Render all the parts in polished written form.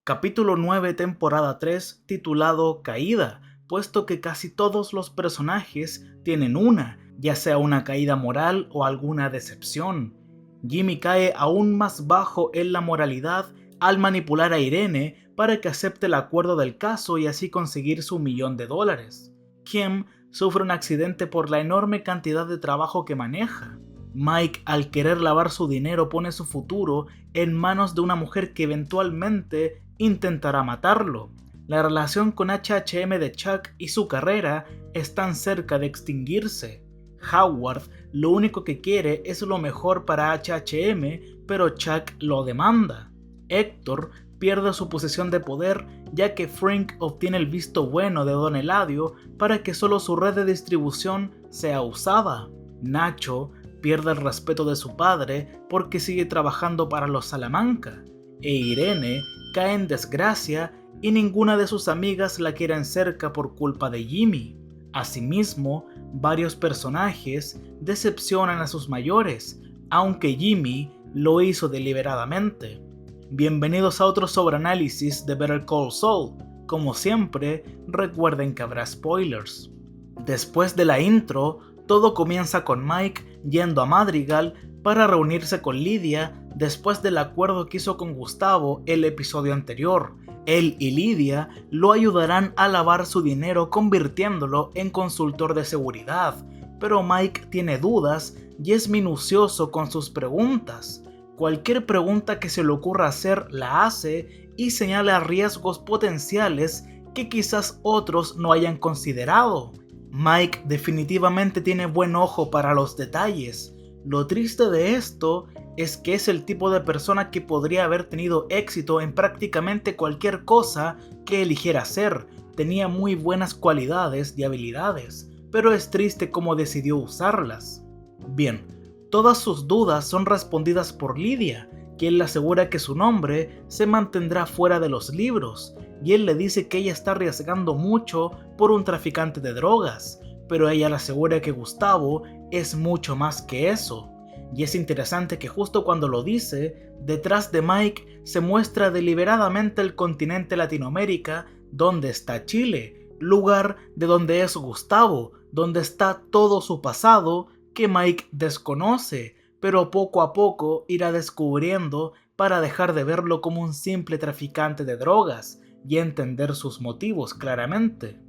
Capítulo 9, temporada 3, titulado Caída, puesto que casi todos los personajes tienen una, ya sea una caída moral o alguna decepción. Jimmy cae aún más bajo en la moralidad al manipular a Irene para que acepte el acuerdo del caso y así conseguir su $1.000.000. Kim sufre un accidente por la enorme cantidad de trabajo que maneja. Mike, al querer lavar su dinero, pone su futuro en manos de una mujer que eventualmente intentará matarlo. La relación con HHM de Chuck y su carrera están cerca de extinguirse. Howard lo único que quiere es lo mejor para HHM, pero Chuck lo demanda. Héctor pierde su posición de poder ya que Frank obtiene el visto bueno de Don Eladio para que solo su red de distribución sea usada. Nacho pierde el respeto de su padre porque sigue trabajando para los Salamanca, e Irene cae en desgracia y ninguna de sus amigas la quieren cerca por culpa de Jimmy. Asimismo, varios personajes decepcionan a sus mayores, aunque Jimmy lo hizo deliberadamente. Bienvenidos a otro sobreanálisis de Better Call Saul. Como siempre, recuerden que habrá spoilers. Después de la intro, todo comienza con Mike yendo a Madrigal para reunirse con Lydia después del acuerdo que hizo con Gustavo el episodio anterior. Él y Lydia lo ayudarán a lavar su dinero convirtiéndolo en consultor de seguridad, pero Mike tiene dudas y es minucioso con sus preguntas. Cualquier pregunta que se le ocurra hacer la hace y señala riesgos potenciales que quizás otros no hayan considerado. Mike definitivamente tiene buen ojo para los detalles. Lo triste de esto es que es el tipo de persona que podría haber tenido éxito en prácticamente cualquier cosa que eligiera hacer. Tenía muy buenas cualidades y habilidades, pero es triste cómo decidió usarlas. Bien, todas sus dudas son respondidas por Lydia, quien le asegura que su nombre se mantendrá fuera de los libros, y él le dice que ella está arriesgando mucho por un traficante de drogas, pero ella le asegura que Gustavo es mucho más que eso. Y es interesante que justo cuando lo dice, detrás de Mike se muestra deliberadamente el continente Latinoamérica, donde está Chile, lugar de donde es Gustavo, donde está todo su pasado que Mike desconoce, pero poco a poco irá descubriendo para dejar de verlo como un simple traficante de drogas y entender sus motivos claramente.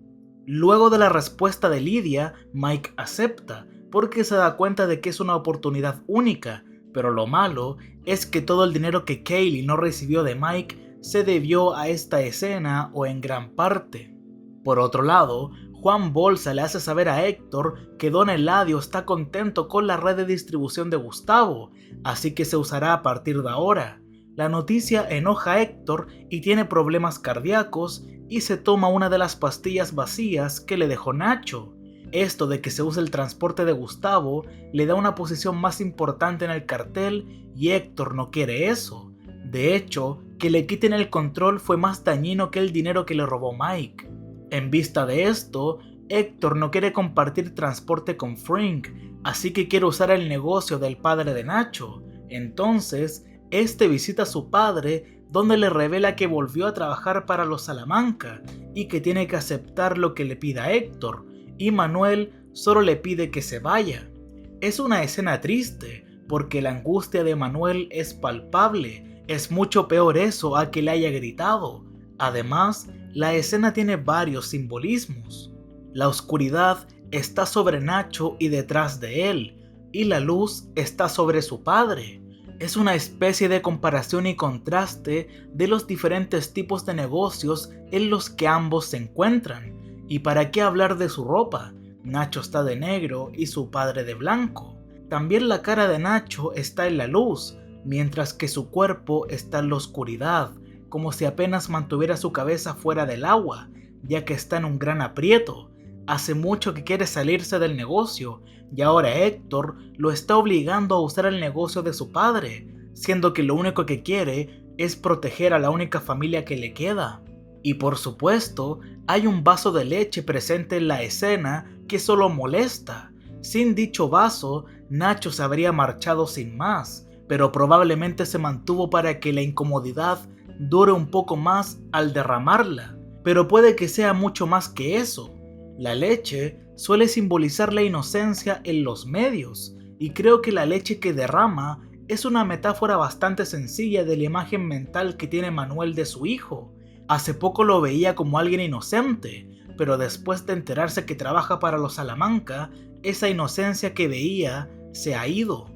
Luego de la respuesta de Lydia, Mike acepta, porque se da cuenta de que es una oportunidad única, pero lo malo es que todo el dinero que Kaylee no recibió de Mike se debió a esta escena o en gran parte. Por otro lado, Juan Bolsa le hace saber a Héctor que Don Eladio está contento con la red de distribución de Gustavo, así que se usará a partir de ahora. La noticia enoja a Héctor y tiene problemas cardíacos y se toma una de las pastillas vacías que le dejó Nacho. Esto de que se use el transporte de Gustavo le da una posición más importante en el cartel y Héctor no quiere eso. De hecho, que le quiten el control fue más dañino que el dinero que le robó Mike. En vista de esto, Héctor no quiere compartir transporte con Frank, así que quiere usar el negocio del padre de Nacho. Entonces, este visita a su padre, donde le revela que volvió a trabajar para los Salamanca y que tiene que aceptar lo que le pida Héctor, y Manuel solo le pide que se vaya. Es una escena triste, porque la angustia de Manuel es palpable. Es mucho peor eso a que le haya gritado. Además, la escena tiene varios simbolismos. La oscuridad está sobre Nacho y detrás de él, y la luz está sobre su padre. Es una especie de comparación y contraste de los diferentes tipos de negocios en los que ambos se encuentran. ¿Y para qué hablar de su ropa? Nacho está de negro y su padre de blanco. También la cara de Nacho está en la luz, mientras que su cuerpo está en la oscuridad, como si apenas mantuviera su cabeza fuera del agua, ya que está en un gran aprieto. Hace mucho que quiere salirse del negocio, y ahora Héctor lo está obligando a usar el negocio de su padre, siendo que lo único que quiere es proteger a la única familia que le queda. Y por supuesto, hay un vaso de leche presente en la escena que solo molesta. Sin dicho vaso, Nacho se habría marchado sin más, pero probablemente se mantuvo para que la incomodidad dure un poco más al derramarla, pero puede que sea mucho más que eso. La leche suele simbolizar la inocencia en los medios, y creo que la leche que derrama es una metáfora bastante sencilla de la imagen mental que tiene Manuel de su hijo. Hace poco lo veía como alguien inocente, pero después de enterarse que trabaja para los Salamanca, esa inocencia que veía se ha ido.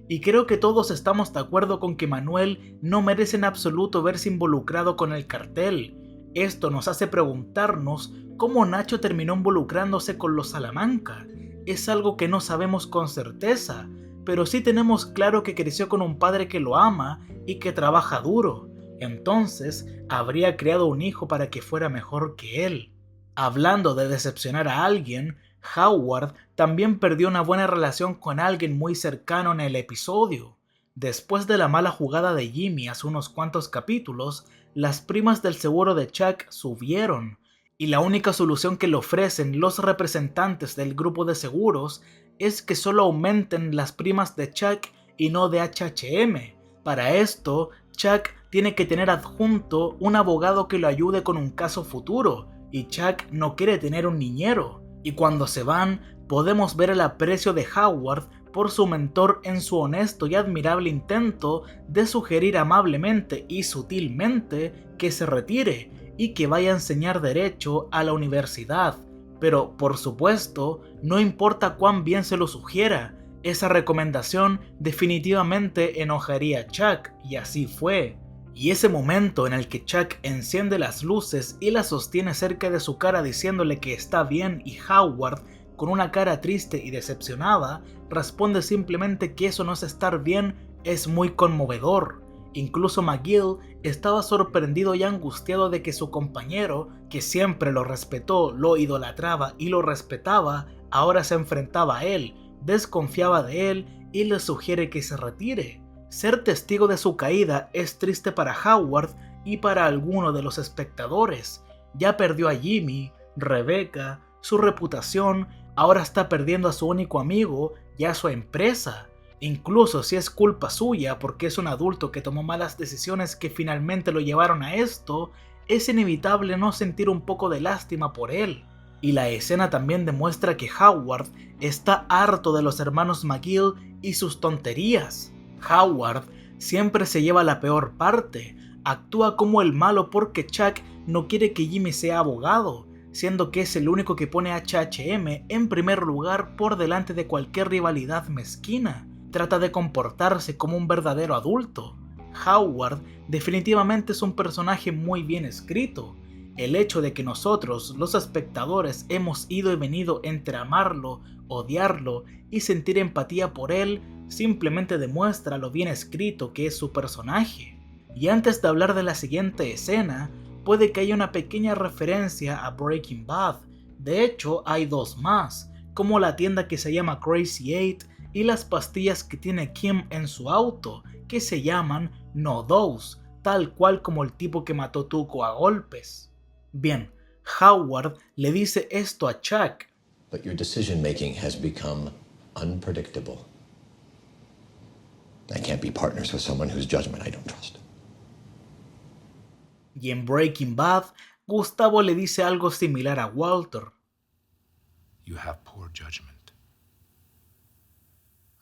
Y creo que todos estamos de acuerdo con que Manuel no merece en absoluto verse involucrado con el cartel. Esto nos hace preguntarnos cómo Nacho terminó involucrándose con los Salamanca. Es algo que no sabemos con certeza, pero sí tenemos claro que creció con un padre que lo ama y que trabaja duro. Entonces, habría creado un hijo para que fuera mejor que él. Hablando de decepcionar a alguien, Howard también perdió una buena relación con alguien muy cercano en el episodio. Después de la mala jugada de Jimmy hace unos cuantos capítulos, las primas del seguro de Chuck subieron, y la única solución que le ofrecen los representantes del grupo de seguros es que solo aumenten las primas de Chuck y no de HHM. Para esto, Chuck tiene que tener adjunto un abogado que lo ayude con un caso futuro, y Chuck no quiere tener un niñero. Y cuando se van, podemos ver el aprecio de Howard por su mentor en su honesto y admirable intento de sugerir amablemente y sutilmente que se retire y que vaya a enseñar derecho a la universidad. Pero, por supuesto, no importa cuán bien se lo sugiera, esa recomendación definitivamente enojaría a Chuck, y así fue. Y ese momento en el que Chuck enciende las luces y las sostiene cerca de su cara diciéndole que está bien, y Howard, con una cara triste y decepcionada, responde simplemente que eso no es estar bien, es muy conmovedor. Incluso McGill estaba sorprendido y angustiado de que su compañero, que siempre lo respetó, lo idolatraba y lo respetaba, ahora se enfrentaba a él, desconfiaba de él y le sugiere que se retire. Ser testigo de su caída es triste para Howard y para alguno de los espectadores. Ya perdió a Jimmy, Rebecca, su reputación, ahora está perdiendo a su único amigo y a su empresa. Incluso si es culpa suya porque es un adulto que tomó malas decisiones que finalmente lo llevaron a esto, es inevitable no sentir un poco de lástima por él. Y la escena también demuestra que Howard está harto de los hermanos McGill y sus tonterías. Howard siempre se lleva la peor parte, actúa como el malo porque Chuck no quiere que Jimmy sea abogado, siendo que es el único que pone a HHM en primer lugar por delante de cualquier rivalidad mezquina. Trata de comportarse como un verdadero adulto. Howard definitivamente es un personaje muy bien escrito. El hecho de que nosotros, los espectadores, hemos ido y venido entre amarlo, odiarlo y sentir empatía por él, simplemente demuestra lo bien escrito que es su personaje. Y antes de hablar de la siguiente escena, puede que haya una pequeña referencia a Breaking Bad. De hecho, hay dos más, como la tienda que se llama Crazy 8 y las pastillas que tiene Kim en su auto, que se llaman No Dose, tal cual como el tipo que mató Tuco a golpes. Bien, Howard le dice esto a Chuck. But your decision making has become unpredictable. I can't be partners with someone whose judgment I don't trust. Y en Breaking Bad, Gustavo le dice algo similar a Walter. You have poor judgment.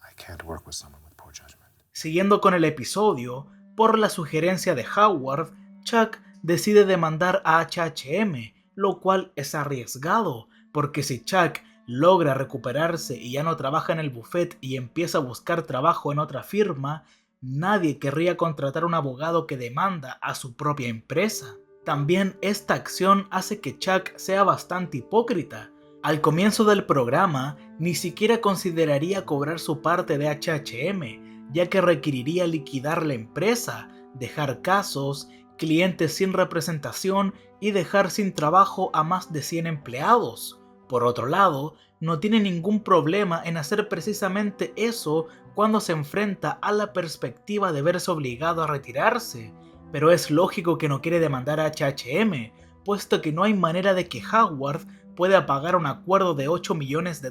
I can't work with someone with poor judgment. Siguiendo con el episodio, por la sugerencia de Howard, Chuck decide demandar a HHM, lo cual es arriesgado, porque si Chuck logra recuperarse y ya no trabaja en el buffet y empieza a buscar trabajo en otra firma, nadie querría contratar a un abogado que demanda a su propia empresa. También esta acción hace que Chuck sea bastante hipócrita. Al comienzo del programa, ni siquiera consideraría cobrar su parte de HHM, ya que requeriría liquidar la empresa, dejar casos, clientes sin representación y dejar sin trabajo a más de 100 empleados. Por otro lado, no tiene ningún problema en hacer precisamente eso cuando se enfrenta a la perspectiva de verse obligado a retirarse, pero es lógico que no quiere demandar a HHM, puesto que no hay manera de que Howard pueda pagar un acuerdo de $8 millones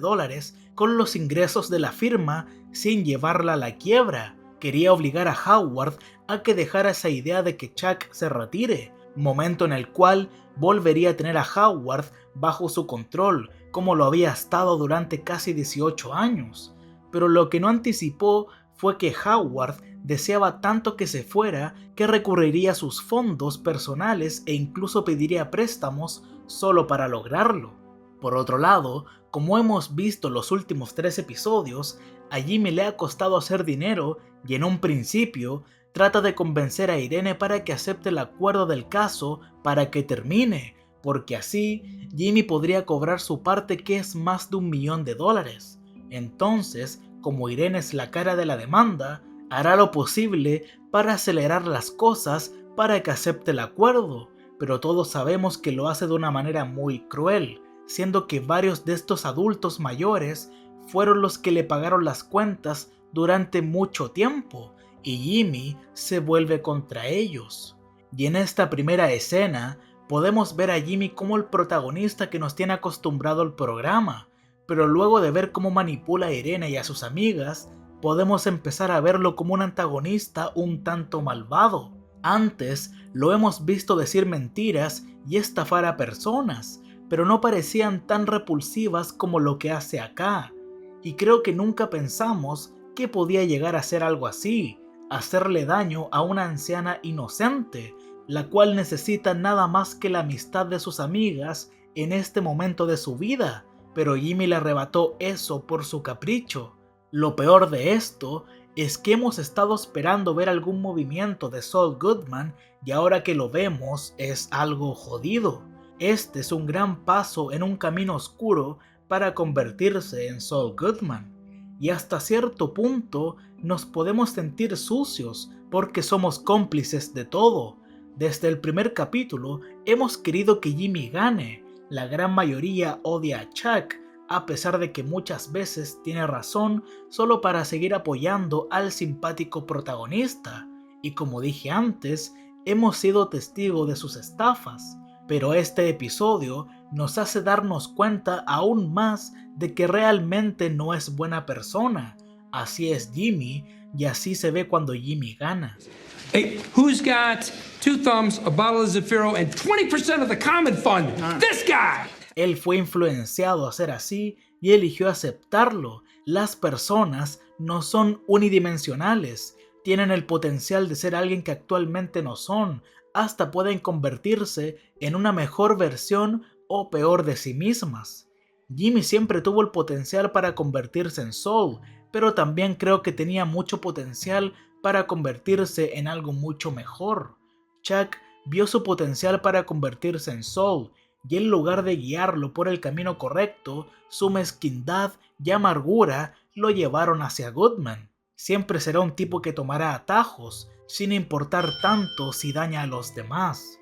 con los ingresos de la firma sin llevarla a la quiebra. Quería obligar a Howard a que dejara esa idea de que Chuck se retire, momento en el cual volvería a tener a Howard bajo su control, como lo había estado durante casi 18 años. Pero lo que no anticipó fue que Howard deseaba tanto que se fuera que recurriría a sus fondos personales e incluso pediría préstamos solo para lograrlo. Por otro lado, como hemos visto en los últimos 3 episodios, a Jimmy le ha costado hacer dinero y en un principio trata de convencer a Irene para que acepte el acuerdo del caso para que termine, porque así Jimmy podría cobrar su parte, que es más de $1 millón. Entonces, como Irene es la cara de la demanda, hará lo posible para acelerar las cosas para que acepte el acuerdo, pero todos sabemos que lo hace de una manera muy cruel, siendo que varios de estos adultos mayores fueron los que le pagaron las cuentas durante mucho tiempo, y Jimmy se vuelve contra ellos. Y en esta primera escena podemos ver a Jimmy como el protagonista que nos tiene acostumbrado al programa, pero luego de ver cómo manipula a Irene y a sus amigas, podemos empezar a verlo como un antagonista un tanto malvado. Antes lo hemos visto decir mentiras y estafar a personas, pero no parecían tan repulsivas como lo que hace acá, y creo que nunca pensamos que podía llegar a ser algo así, hacerle daño a una anciana inocente, la cual necesita nada más que la amistad de sus amigas en este momento de su vida, pero Jimmy le arrebató eso por su capricho. Lo peor de esto es que hemos estado esperando ver algún movimiento de Saul Goodman y ahora que lo vemos es algo jodido. Este es un gran paso en un camino oscuro para convertirse en Saul Goodman. Y hasta cierto punto nos podemos sentir sucios porque somos cómplices de todo. Desde el primer capítulo hemos querido que Jimmy gane. La gran mayoría odia a Chuck, a pesar de que muchas veces tiene razón, solo para seguir apoyando al simpático protagonista. Y como dije antes, hemos sido testigos de sus estafas. Pero este episodio nos hace darnos cuenta aún más de que realmente no es buena persona. Así es Jimmy, y así se ve cuando Jimmy gana. Hey, who's got 2 thumbs, a bottle of Zafiro, and 20% of the common fund? This guy! Él fue influenciado a ser así y eligió aceptarlo. Las personas no son unidimensionales, tienen el potencial de ser alguien que actualmente no son, hasta pueden convertirse en una mejor versión o peor de sí mismas. Jimmy siempre tuvo el potencial para convertirse en Saul, pero también creo que tenía mucho potencial para convertirse en algo mucho mejor. Chuck vio su potencial para convertirse en Saul, y en lugar de guiarlo por el camino correcto, su mezquindad y amargura lo llevaron hacia Goodman. Siempre será un tipo que tomará atajos, sin importar tanto si daña a los demás.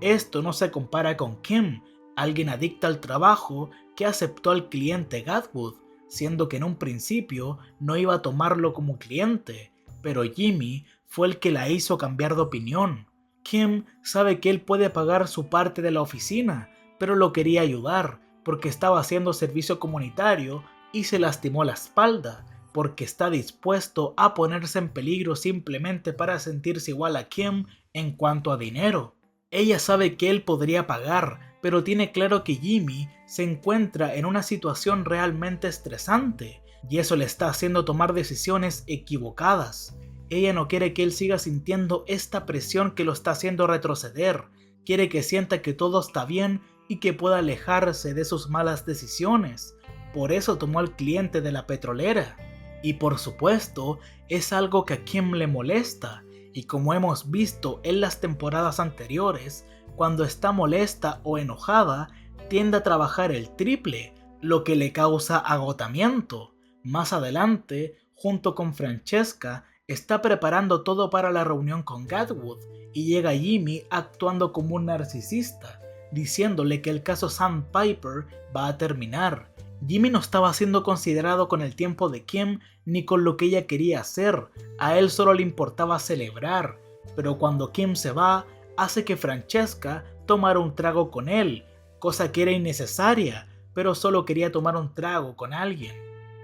Esto no se compara con Kim, alguien adicta al trabajo que aceptó al cliente Gatwood, siendo que en un principio no iba a tomarlo como cliente, pero Jimmy fue el que la hizo cambiar de opinión. Kim sabe que él puede pagar su parte de la oficina, pero lo quería ayudar porque estaba haciendo servicio comunitario y se lastimó la espalda, porque está dispuesto a ponerse en peligro simplemente para sentirse igual a Kim en cuanto a dinero. Ella sabe que él podría pagar, pero tiene claro que Jimmy se encuentra en una situación realmente estresante, y eso le está haciendo tomar decisiones equivocadas. Ella no quiere que él siga sintiendo esta presión que lo está haciendo retroceder, quiere que sienta que todo está bien y que pueda alejarse de sus malas decisiones. Por eso tomó al cliente de la petrolera. Y por supuesto, es algo que a Kim le molesta, y como hemos visto en las temporadas anteriores, cuando está molesta o enojada, tiende a trabajar el triple, lo que le causa agotamiento. Más adelante, junto con Francesca, está preparando todo para la reunión con Gatwood, y llega Jimmy actuando como un narcisista, diciéndole que el caso Sandpiper va a terminar. Jimmy no estaba siendo considerado con el tiempo de Kim ni con lo que ella quería hacer, a él solo le importaba celebrar, pero cuando Kim se va, hace que Francesca tomara un trago con él, cosa que era innecesaria, pero solo quería tomar un trago con alguien.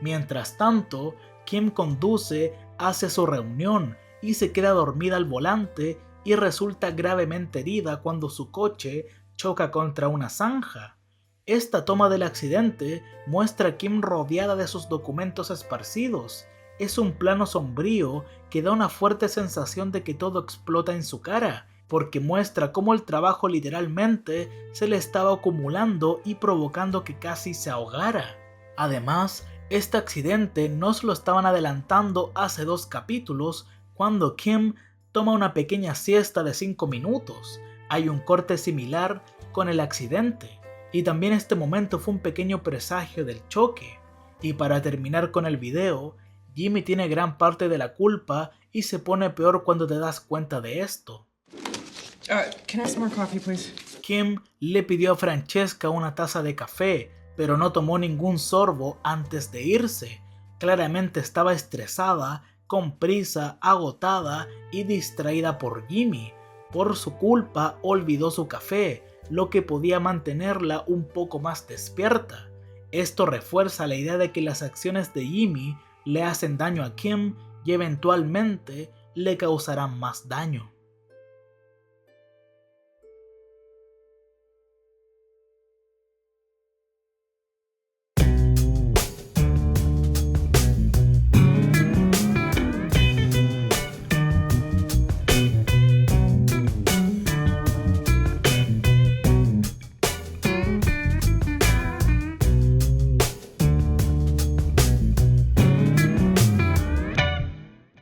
Mientras tanto, Kim conduce hace su reunión y se queda dormida al volante y resulta gravemente herida cuando su coche choca contra una zanja. Esta toma del accidente muestra a Kim rodeada de sus documentos esparcidos. Es un plano sombrío que da una fuerte sensación de que todo explota en su cara, porque muestra cómo el trabajo literalmente se le estaba acumulando y provocando que casi se ahogara. Además, este accidente nos lo estaban adelantando hace 2 capítulos cuando Kim toma una pequeña siesta de 5 minutos. Hay un corte similar con el accidente, y también este momento fue un pequeño presagio del choque. Y para terminar con el video, Jimmy tiene gran parte de la culpa y se pone peor cuando te das cuenta de esto. Can I have some more coffee, please? Kim le pidió a Francesca una taza de café, pero no tomó ningún sorbo antes de irse. Claramente estaba estresada, con prisa, agotada y distraída por Jimmy. Por su culpa olvidó su café, lo que podía mantenerla un poco más despierta. Esto refuerza la idea de que las acciones de Jimmy le hacen daño a Kim y eventualmente le causarán más daño.